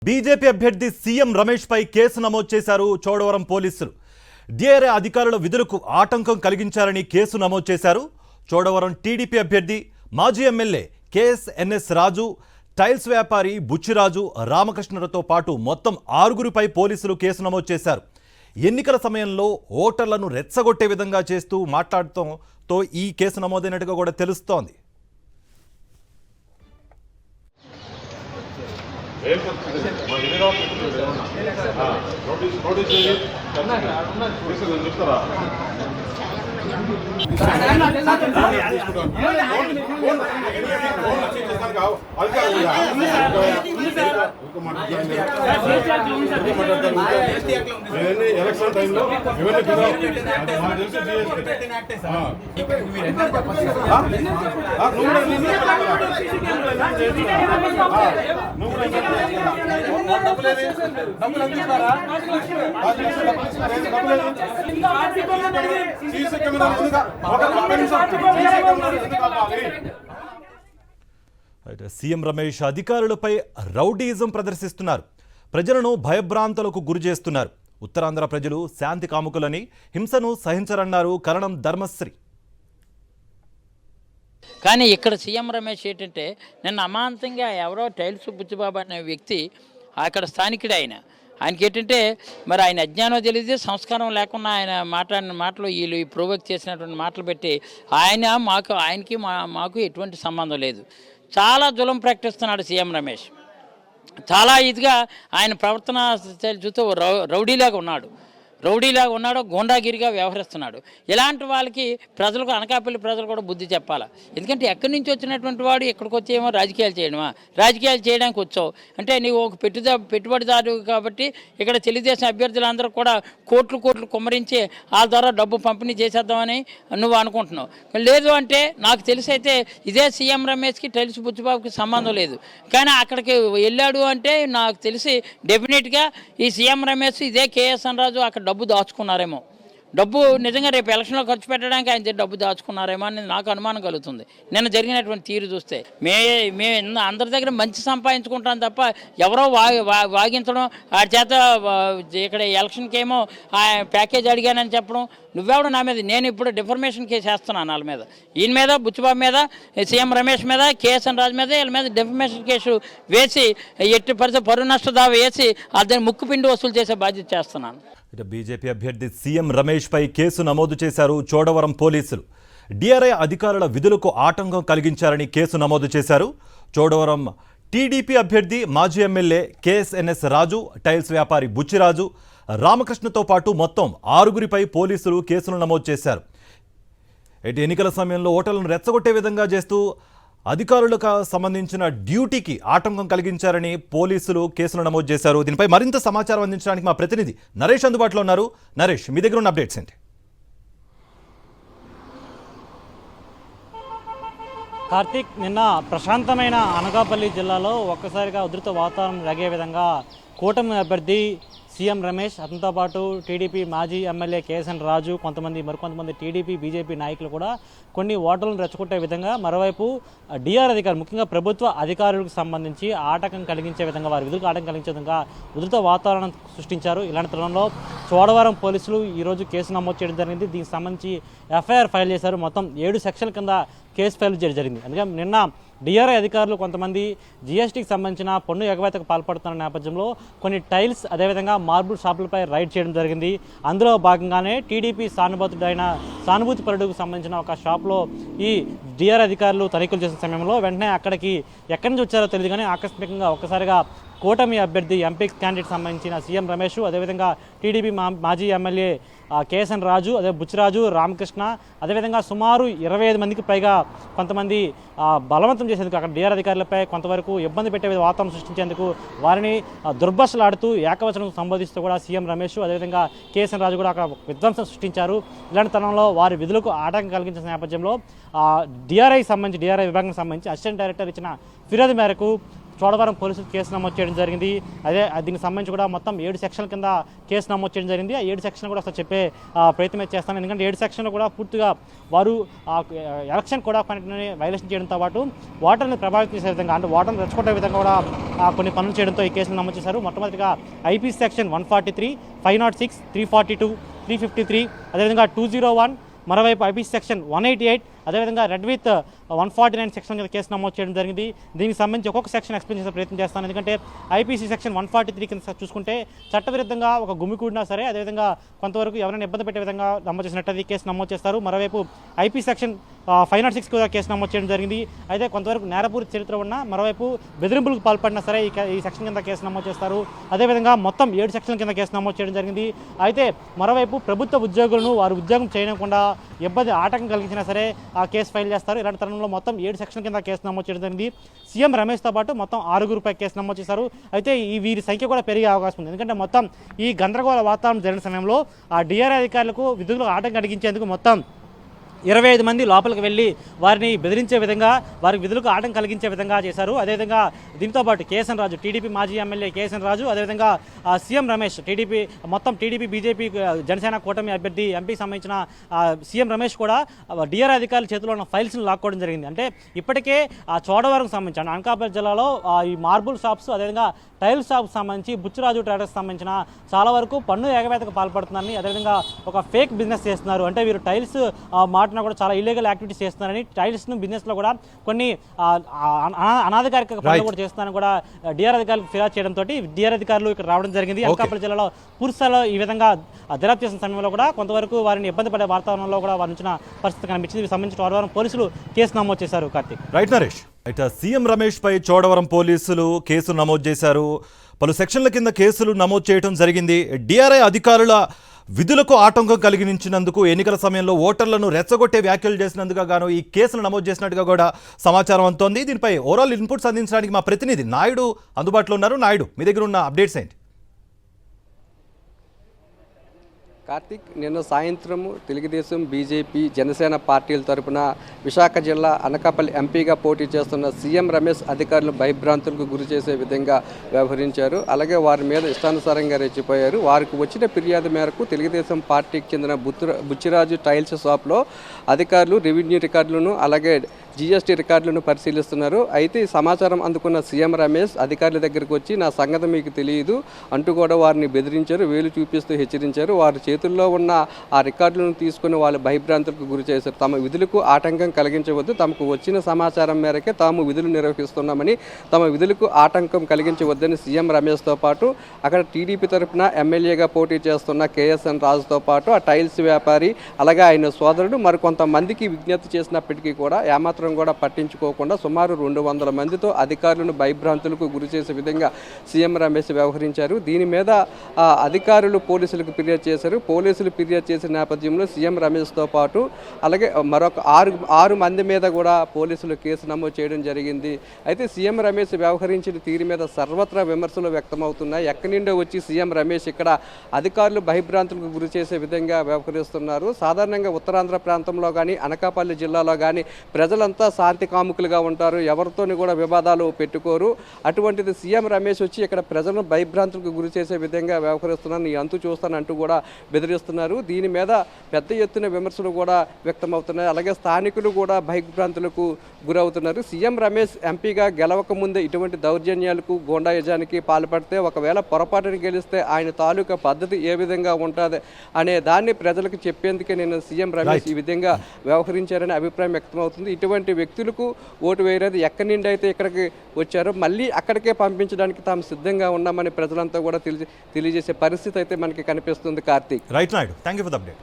BJP అభ్యర్థి CM Ramesh పై case నమోదు చేశారు చోడవరం పోలీసులు. డిఆర్ఏ అధికారుల విధులకు ఆటంకం కలిగించారని కేసు నమోదు చేశారు. చోడవరం టీడీపీ అభ్యర్థి మాజీ ఎమ్మెల్యే కేఎస్ఎన్ఎస్ రాజు, టైల్స్ వ్యాపారి బుచ్చిరాజు, రామకృష్ణతో పాటు మొత్తం 6గురిపై పోలీసులు కేసు నమోదు చేశారు. ఎన్నికల సమయంలో ఓటర్లను రెచ్చగొట్టే విధంగా చేస్తూ మాట్లాడటంతో ఈ కేసు నమోదైనట్టుగా కూడా తెలుస్తోంది. ఎలక్షన్ టైంలో సీఎం రమేష్ అధికారులపై రౌడీయిజం ప్రదర్శిస్తున్నారు. ప్రజలను భయభ్రాంతులకు గురి చేస్తున్నారు. ఉత్తరాంధ్ర ప్రజలు శాంతి కాముకులని, హింసను సహించరన్నారు కరణం ధర్మశ్రీ. కానీ ఇక్కడ సీఎం రమేష్ ఏంటంటే నిన్న అమాంతంగా ఎవరో టైల్స్ బుచ్చిబాబు అనే వ్యక్తి అక్కడ స్థానికుడు ఆయనకి ఏంటంటే మరి ఆయన అజ్ఞానం తెలియదు, సంస్కారం లేకుండా ఆయన మాట్లాడిన మాటలు వీళ్ళు ప్రొవోక్ చేసినటువంటి మాటలు పెట్టి ఆయనకి మాకు ఎటువంటి సంబంధం లేదు. చాలా జులం ప్రకటిస్తున్నాడు సీఎం రమేష్. చాలా ఇదిగా ఆయన ప్రవర్తన చూస్తూ రౌడీలాగా ఉన్నాడు, గూండాగిరిగా వ్యవహరిస్తున్నాడు. ఇలాంటి వాళ్ళకి ప్రజలకు, అనకాపల్లి ప్రజలు కూడా బుద్ధి చెప్పాలి. ఎందుకంటే ఎక్కడి నుంచి వచ్చినటువంటి వాడు ఇక్కడికి వచ్చేమో రాజకీయాలు చేయడానికి వచ్చావు అంటే నీవు ఒక పెట్టుబడిదారు కాబట్టి ఇక్కడ తెలుగుదేశం అభ్యర్థులందరూ కూడా కోట్లు కుమ్మరించి వాళ్ళ ద్వారా డబ్బు పంపిణీ చేసేద్దామని నువ్వు అనుకుంటున్నావు. లేదు అంటే నాకు తెలిసి అయితే ఇదే సీఎం రమేష్కి టైల్స్ బుచ్చిబాబుకి సంబంధం లేదు. కానీ అక్కడికి వెళ్ళాడు అంటే నాకు తెలిసి డెఫినెట్గా ఈ సీఎం రమేష్ ఇదే కేఎస్ఎన్ రాజు అక్కడ డబ్బు దాచుకున్నారేమో. డబ్బు నిజంగా రేపు ఎలక్షన్లో ఖర్చు పెట్టడానికి ఆయన డబ్బు దాచుకున్నారేమో అని నాకు అనుమానం కలుగుతుంది నిన్న జరిగినటువంటి తీరు చూస్తే. మేము అందరి దగ్గర మంచి సంపాదించుకుంటాం తప్ప ఎవరో వాగించడం, ఆ చేత ఇక్కడ ఎలక్షన్కి ఏమో ప్యాకేజ్ అడిగానని చెప్పడం, నువ్వెవడు నా మీద, నేను ఇప్పుడు డిఫర్మేషన్ కేసు వేస్తున్నాను వాళ్ళ మీద, ఈయన మీద, బుచ్చిబాబు మీద, సీఎం రమేష్ మీద, కేఎస్ఎన్ రాజు మీద, వీళ్ళ మీద డిఫర్మేషన్ కేసు వేసి ఎట్టి పరిస్థితి పరువు నష్ట దావా వేసి దాన్ని ముక్కుపిండి వసూలు చేసే బాధ్యత చేస్తున్నాను. బీజేపీ అభ్యర్థి సీఎం రమేష్ పై కేసు నమోదు చేశారు చోడవరం పోలీసులు. డిఆర్ఐ అధికారుల విధులకు ఆటంకం కలిగించారని కేసు నమోదు చేశారు. చోడవరం టీడీపీ అభ్యర్థి మాజీ ఎమ్మెల్యే కేఎస్ఎన్ఎస్ రాజు, టైల్స్ వ్యాపారి బుచ్చిరాజు, రామకృష్ణతో పాటు మొత్తం 6గురిపై పోలీసులు కేసులు నమోదు చేశారు. ఎన్నికల సమయంలో ఓటర్లను రెచ్చగొట్టే విధంగా చేస్తూ అధికారులకు సంబంధించిన డ్యూటీకి ఆటంకం కలిగించారని పోలీసులు కేసులు నమోదు చేశారు. దీనిపై మరింత సమాచారం అందించడానికి మా ప్రతినిధి నరేష్ అందుబాటులో ఉన్నారు. నరేష్, మీ దగ్గర ఉన్న అప్డేట్స్ ఏంటి? కార్తీక్, నిన్న ప్రశాంతమైన అనకాపల్లి జిల్లాలో ఒక్కసారిగా ఉధృత వాతావరణం రగే విధంగా కూటమి అభ్యర్థి సీఎం రమేష్, అతనితో పాటు టీడీపీ మాజీ ఎమ్మెల్యే కేఎస్ఎన్ రాజు, మరికొంతమంది టీడీపీ బీజేపీ నాయకులు కూడా కొన్ని ఓటర్లను రెచ్చగొట్టే విధంగా, మరోవైపు డిఆర్ అధికారులు, ముఖ్యంగా ప్రభుత్వ అధికారులకు సంబంధించి ఆటంకం కలిగించే విధంగా, వారి విధులకు ఆటంకం కలిగించే విధంగా ఉధృత వాతావరణం సృష్టించారు. ఇలాంటి తరుణంలో చోడవరం పోలీసులు ఈరోజు కేసు నమోదు చేయడం జరిగింది. దీనికి సంబంధించి ఎఫ్ఐఆర్ ఫైల్ చేశారు. మొత్తం 7 సెక్షన్ల కింద కేసు ఫైల్ చేయడం జరిగింది. అందుకే నిన్న డిఆర్ఐ అధికారులు కొంతమంది జీఎస్టీకి సంబంధించిన పన్ను ఎగవేతకు పాల్పడుతున్న నేపథ్యంలో కొన్ని టైల్స్, అదేవిధంగా మార్బుల్ షాపులపై రైడ్ చేయడం జరిగింది. అందులో భాగంగానే టీడీపీ సానుభూతి పరుడుకు సంబంధించిన ఒక షాప్లో ఈ డిఆర్ఐ అధికారులు తనిఖీలు చేసిన సమయంలో వెంటనే అక్కడికి ఎక్కడి నుంచి వచ్చారో తెలియదు కానీ ఆకస్మికంగా ఒక్కసారిగా కూటమి అభ్యర్థి ఎంపీ క్యాండిడేట్ సంబంధించిన సీఎం రమేష్, అదేవిధంగా టీడీపీ మాజీ ఎమ్మెల్యే కేఎస్ఎన్ రాజు, అదే బుచ్చిరాజు, రామకృష్ణ, అదేవిధంగా సుమారు 25 మందికి పైగా కొంతమంది బలవంతం చేసేందుకు, అక్కడ డిఆర్ అధికారులపై కొంతవరకు ఇబ్బంది పెట్టే వాతావరణం సృష్టించేందుకు వారిని దుర్భాషలాడుతూ ఏకవచనం సంబోధిస్తూ కూడా సీఎం రమేష్, అదేవిధంగా కేఎస్ఎన్ రాజు కూడా అక్కడ విధ్వంసం సృష్టించారు. ఇలాంటి తరుణంలో వారి విధులకు ఆటంకం కలిగించిన నేపథ్యంలో డిఆర్ఐ విభాగానికి సంబంధించి అసిస్టెంట్ డైరెక్టర్ ఇచ్చిన ఫిర్యాదు మేరకు చోడవరం పోలీసులు కేసు నమోదు చేయడం జరిగింది. దీనికి సంబంధించి కూడా మొత్తం 7 సెక్షన్ల కింద కేసు నమోదు చేయడం జరిగింది. ఆ 7 సెక్షన్లు కూడా అసలు చెప్పే ప్రయత్నం చేస్తాను. ఎందుకంటే 7 సెక్షన్లు కూడా పూర్తిగా వారు ఎలక్షన్ కూడా కొన్ని వైలేషన్ చేయడంతో పాటు ఓటర్ని ప్రభావితం చేసే విధంగా, అంటే ఓటర్ని రెచ్చగొట్టే విధంగా కూడా కొన్ని పనులు చేయడంతో ఈ కేసును నమోదు చేశారు. మొట్టమొదటిగా ఐపీసీ సెక్షన్ 143, 506, 342, 353, అదేవిధంగా 201, మరోవైపు ఐపీసీ సెక్షన్ 188, అదేవిధంగా రెడ్ విత్ 149 సెక్షన్ కింద కేసు నమోదు చేయడం జరిగింది. దీనికి సంబంధించి ఒక్కొక్క సెక్షన్ ఎక్స్ప్లెయిన్ చేసే ప్రయత్నం చేస్తాను. ఎందుకంటే ఐపీసీ సెక్షన్ 143 కింద చూసుకుంటే చట్టవిరుద్ధంగా ఒక గుమికూడినా సరే, అదేవిధంగా కొంతవరకు ఎవరైనా ఇబ్బంది పెట్టే విధంగా నమోదు చేసినట్టు కేసు నమోదు చేస్తారు. మరోవైపు ఐపీ సెక్షన్ 506 కూడా కేసు నమోదు చేయడం జరిగింది. అయితే కొంతవరకు నేరపూరిత చరిత్ర ఉన్న, మరోవైపు బెదిరింపులకు పాల్పడినా సరే ఈ సెక్షన్ కింద కేసు నమోదు చేస్తారు. అదేవిధంగా మొత్తం 7 సెక్షన్ల కింద కేసు నమోదు చేయడం జరిగింది. అయితే మరోవైపు ప్రభుత్వ ఉద్యోగులను వారు ఉద్యోగం చేయకుండా ఇబ్బంది ఆటంకం కలిగించినా సరే ఆ కేసు ఫైల్ చేస్తారు. ఇలాంటి తరుణంలో మొత్తం 7 సెక్షన్ల కింద కేసు నమోదు చేయడం జరిగింది. సీఎం రమేష్తో పాటు మొత్తం 6గురిపై కేసు నమోదు చేశారు. అయితే వీరి సంఖ్య కూడా పెరిగే అవకాశం ఉంది. ఎందుకంటే మొత్తం ఈ గందరగోళ వాతావరణం జరిగిన సమయంలో ఆ డిఆర్ఐ అధికారులకు విధులకు ఆటంకం కలిగించేందుకు మొత్తం 25 మంది లోపలికి వెళ్ళి వారిని బెదిరించే విధంగా, వారికి విధులకు ఆటంకం కలిగించే విధంగా చేశారు. అదేవిధంగా దీంతో పాటు కేఎస్ఎన్ రాజు, టీడీపీ మాజీ ఎమ్మెల్యే కేఎస్ఎన్ రాజు, అదేవిధంగా CM Ramesh, TDP BJP Janasena కూటమి అభ్యర్థి ఎంపీకి సంబంధించిన సీఎం రమేష్ కూడా డిఆర్ అధికారుల చేతిలో ఉన్న ఫైల్స్ని లాక్కోవడం జరిగింది. అంటే ఇప్పటికే ఆ చోడవరంకు సంబంధించి అనకాపల్లి జిల్లాలో ఈ మార్బుల్ షాప్స్, అదేవిధంగా టైల్ షాప్స్ సంబంధించి బుచ్చిరాజు ట్రేడర్స్ సంబంధించిన చాలా వరకు పన్ను ఎగవేతకు పాల్పడుతున్నారని, అదేవిధంగా ఒక ఫేక్ బిజినెస్ చేస్తున్నారు. అంటే వీరు టైల్స్ కూడా చాలా ఇల్లీగల్ యాక్టివిటీస్ చేస్తున్నారని, టైల్స్ను బిజినెస్లో కూడా కొన్ని అనాధికారిక పనులు కూడా చేస్తున్నారని కూడా డిఆర్ అధికారులకు ఫిర్యాదు చేయడంతో డిఆర్ అధికారులు ఇక్కడ రావడం జరిగింది. అనకాపల్లి జిల్లాలో పురుషాలో ఈ విధంగా దర్యాప్తు చేసిన సమయంలో కూడా కొంతవరకు వారిని ఇబ్బంది పడే వాతావరణంలో కూడా వారి నుంచి పరిస్థితి కనిపించింది. దీనికి సంబంధించి చోడవరం పోలీసులు కేసు నమోదు చేశారు. కార్తీక్. రైట్ నరేష్. అయితే సీఎం రమేష్ పై చోడవరం పోలీసులు కేసులు నమోదు చేశారు. పలు సెక్షన్ల కింద కేసులు నమోదు చేయడం జరిగింది. డిఆర్ఐ అధికారుల విధులకు ఆటంకం కలిగించినందుకు, ఎన్నికల సమయంలో ఓటర్లను రెచ్చగొట్టే వ్యాఖ్యలు చేసినందుకు గాను ఈ కేసులు నమోదు చేసినట్టుగా కూడా సమాచారం అందుతోంది. దీనిపై ఓవరాల్ ఇన్పుట్స్ అందించడానికి మా ప్రతినిధి నాయుడు అందుబాటులో ఉన్నారు. నాయుడు, మీ దగ్గర ఉన్న అప్డేట్స్ ఏంటి? కార్తీక్, నిన్న సాయంత్రం తెలుగుదేశం, బీజేపీ, జనసేన పార్టీల తరపున విశాఖ జిల్లా అనకాపల్లి ఎంపీగా పోటీ చేస్తున్న సీఎం రమేష్ అధికారులు భయభ్రాంతులకు గురి చేసే విధంగా వ్యవహరించారు. అలాగే వారి మీద ఇష్టానుసారంగా రెచ్చిపోయారు. వారికి వచ్చిన ఫిర్యాదు మేరకు తెలుగుదేశం పార్టీకి చెందిన బుచ్చిరాజు టైల్స్ షాప్లో అధికారులు రెవెన్యూ రికార్డులను, అలాగే జీఎస్టీ రికార్డులను పరిశీలిస్తున్నారు. అయితే ఈ సమాచారం అందుకున్న సీఎం రమేష్ అధికారుల దగ్గరికి వచ్చి నా సంగతి మీకు తెలియదు అంటూ కూడా వారిని బెదిరించారు, వేలు చూపిస్తూ హెచ్చరించారు. వారి చేతుల్లో ఉన్న ఆ రికార్డులను తీసుకుని వాళ్ళు భయభ్రాంతులకు గురి చేశారు. తమ విధులకు ఆటంకం కలిగించవద్దు, తమకు వచ్చిన సమాచారం మేరకే తాము విధులు నిర్వహిస్తున్నామని, తమ విధులకు ఆటంకం కలిగించవద్దని సీఎం రమేష్తో పాటు అక్కడ టీడీపీ తరఫున ఎమ్మెల్యేగా పోటీ చేస్తున్న కేఎస్ఎన్ రాజుతో పాటు ఆ టైల్స్ వ్యాపారి, అలాగే ఆయన సోదరుడు మరికొంతమందికి విజ్ఞప్తి చేసినప్పటికీ కూడా ఏమాత్రం కూడా పట్టించుకోకుండా సుమారు 200 మందితో అధికారులను భయభ్రాంతులకు గురి చేసే విధంగా సీఎం రమేష్ వ్యవహరించారు. దీని మీద అధికారులు పోలీసులకు ఫిర్యాదు చేశారు. పోలీసులు ఫిర్యాదు చేసిన నేపథ్యంలో సీఎం రమేష్తో పాటు అలాగే మరొక 6 మంది మీద కూడా పోలీసులు కేసు నమోదు చేయడం జరిగింది. అయితే సీఎం రమేష్ వ్యవహరించిన తీరు మీద సర్వత్రా విమర్శలు వ్యక్తమవుతున్నాయి. ఎక్కడి నుండో వచ్చి సీఎం రమేష్ ఇక్కడ అధికారులు భయభ్రాంతులకు గురి చేసే విధంగా వ్యవహరిస్తున్నారు. సాధారణంగా ఉత్తరాంధ్ర ప్రాంతంలో కానీ, అనకాపల్లి జిల్లాలో కానీ ప్రజలంతా శాంతి కాముకులుగా ఉంటారు, ఎవరితోని కూడా వివాదాలు పెట్టుకోరు. అటువంటిది సీఎం రమేష్ వచ్చి ఇక్కడ ప్రజలను భయభ్రాంతులకు గురి చేసే విధంగా వ్యవహరిస్తున్నారు, నీ అంతు చూస్తానంటూ కూడా బెదిరిస్తున్నారు. దీని మీద పెద్ద ఎత్తున విమర్శలు కూడా వ్యక్తమవుతున్నాయి. అలాగే స్థానికులు కూడా భయభ్రాంతులకు గురవుతున్నారు. సీఎం రమేష్ ఎంపీగా గెలవక ముందే ఇటువంటి దౌర్జన్యాలకు, గోండాయుజానికి పాల్పడితే, ఒకవేళ పొరపాటుని గెలిస్తే ఆయన తాలూకా పద్ధతి ఏ విధంగా ఉంటుంది అనే దాన్ని ప్రజలకు చెప్పేందుకే నేను సీఎం రమేష్ ఈ విధంగా వ్యవహరించారనే అభిప్రాయం వ్యక్తమవుతుంది. ఇటువంటి వ్యక్తులకు ఓటు వేయలేదు. ఎక్కడి నుండి అయితే ఇక్కడికి వచ్చారో మళ్ళీ అక్కడికే పంపించడానికి తాము సిద్ధంగా ఉన్నామని ప్రజలంతా కూడా తెలియజేసే పరిస్థితి అయితే మనకి కనిపిస్తుంది. Karthik. Right Naidu, thank you for the update.